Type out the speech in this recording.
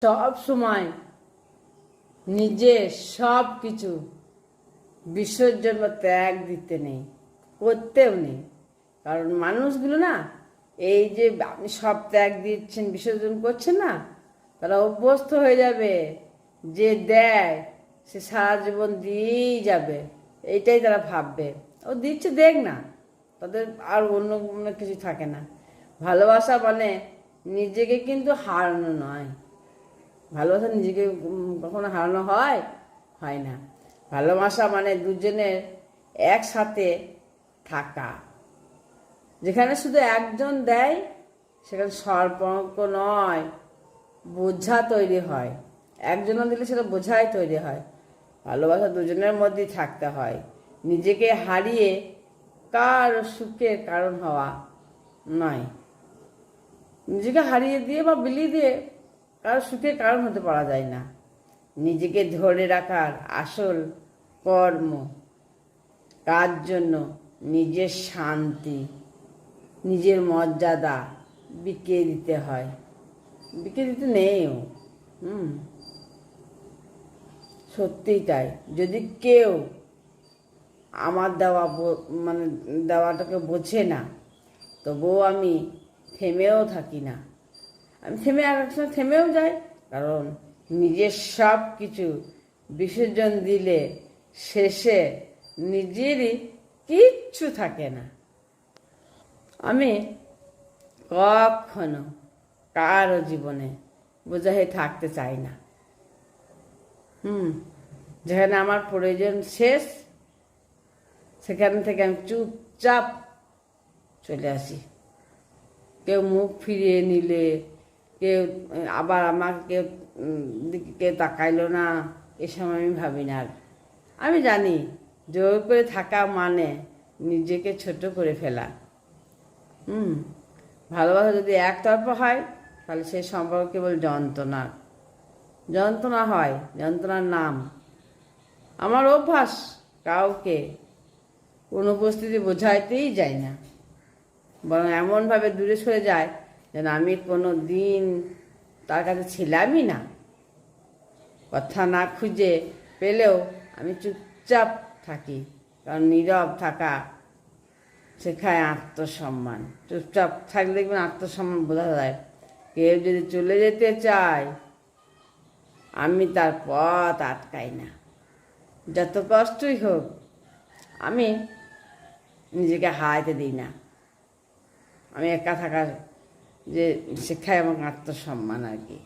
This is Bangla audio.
সব সময় নিজের সব কিছু বিসর্জন বা ত্যাগ দিতে নেই, করতেও নেই। কারণ মানুষগুলো না, এই যে আপনি সব ত্যাগ দিচ্ছেন, বিসর্জন করছেন না, তারা অভ্যস্ত হয়ে যাবে। যে দেয় সে সারা জীবন দিয়েই যাবে, এইটাই তারা ভাববে। ও দিচ্ছে, দেখ না, তাদের আর অন্য কোনো কিছু থাকে না। ভালোবাসা মানে নিজেকে কিন্তু হারানো নয়। ভালোবাসা নিজেকে কখনো হারানো হয়? হয় না। ভালোবাসা মানে দুজনের একসাথে থাকা। যেখানে শুধু একজন দেয় সেখানে সম্পর্ক নয়, বোঝা তৈরি হয়। একজনও দিলে সেটা বোঝাই তৈরি হয়। ভালোবাসা দুজনের মধ্যেই থাকতে হয়। নিজেকে হারিয়ে কার সুখের কারণ হওয়া নয়। নিজেকে হারিয়ে দিয়ে বা বিলিয়ে দিয়ে কারো সুখের কারণ হতে পারা যায় না। নিজেকে ধরে রাখার আসল কর্ম, কার জন্য? নিজের শান্তি, নিজের মর্যাদা বিকিয়ে দিতে হয়। বিকিয়ে দিতে নেইও। সত্যিই তাই। যদি কেউ আমার দেওয়া মানে দেওয়াটাকে বোঝে না, তবুও আমি থেমেও থাকি না। আমি এক সময় থেমেও যাই। কারণ নিজের সব কিছু বিসর্জন দিলে শেষে নিজেরই কিচ্ছু থাকে না। আমি কখনো কারো জীবনে বোঝা হয়ে থাকতে চাই না। যেখানে আমার প্রয়োজন শেষ, সেখান থেকে আমি চুপচাপ চলে আসি। কেউ মুখ ফিরিয়ে নিলে, কেউ আবার আমাকে কেউ তাকাইলো না, এসব আমি ভাবি না। আর আমি জানি জোর করে থাকা মানে নিজেকে ছোট করে ফেলা। ভালোবাসা যদি একতরফা হয় তাহলে সেই সম্পর্ক কেবল যন্ত্রণা হয়, যন্ত্রণার নাম। আমার অভ্যাস কাউকে অনুপস্থিতি বোঝাইতেই যায় না, বরং এমনভাবে দূরে সরে যায় যেন আমি কোনো দিন তার কাছে ছিলামই না। কথা না খুঁজে পেলেও আমি চুপচাপ থাকি, কারণ নীরব থাকা শেখায় আত্মসম্মান। চুপচাপ থাকলে দেখবেন আত্মসম্মান বোঝা যায়। কেউ যদি চলে যেতে চায়, আমি তার পথ আটকাই না। যত কষ্টই হোক আমি নিজেকে হারাইতে দিই না। আমি একা থাকার যে শেখায় আমার আত্মসম্মান আর কি।